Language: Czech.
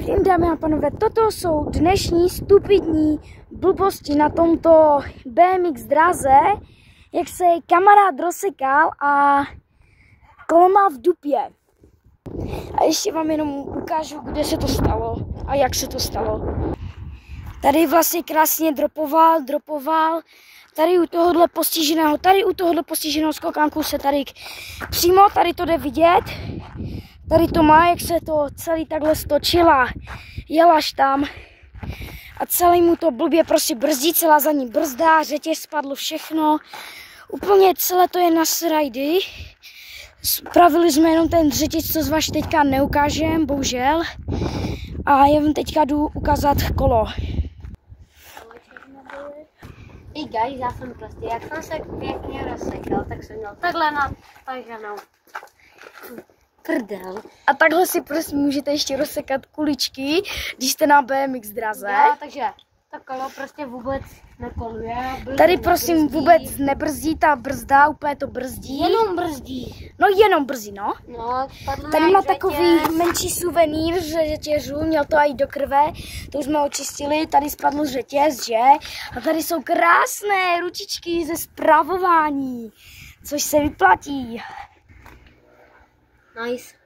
Dobrý den, dámy a pánové, toto jsou dnešní stupidní blbosti na tomto BMX dráze, jak se kamarád rozsekal a kolo má v dupě. A ještě vám jenom ukážu, kde se to stalo a jak se to stalo. Tady vlastně krásně dropoval, tady u tohohle postiženého skokánku se tady přímo, tady to jde vidět. Tady to má, jak se to celý takhle stočila, jel až tam a celý mu to blbě prostě brzdí, celá za ní brzda, řetěz spadlo všechno. Úplně celé to je na srajdy. Spravili jsme jenom ten řetěz, co zvlášť teďka neukážem, bohužel. A já vám teďka jdu ukázat kolo. Hey guys, já jsem prostě, jak jsem se pěkně rozsekal, tak jsem měl takhle nataženou prdel. A takhle si prostě můžete ještě rozsekat kuličky, když jste na BMX draze. Jo, takže to kolo prostě vůbec nekoluje. Tady prosím vůbec nebrzdí, ta brzda, úplně to brzdí. Jenom brzdí. No jenom brzdí, no. Tady má takový menší suvenýr řetězu, měl to i do krve, to už jsme očistili, tady spadl řetěz, že? A tady jsou krásné ručičky ze spravování, což se vyplatí. Nice.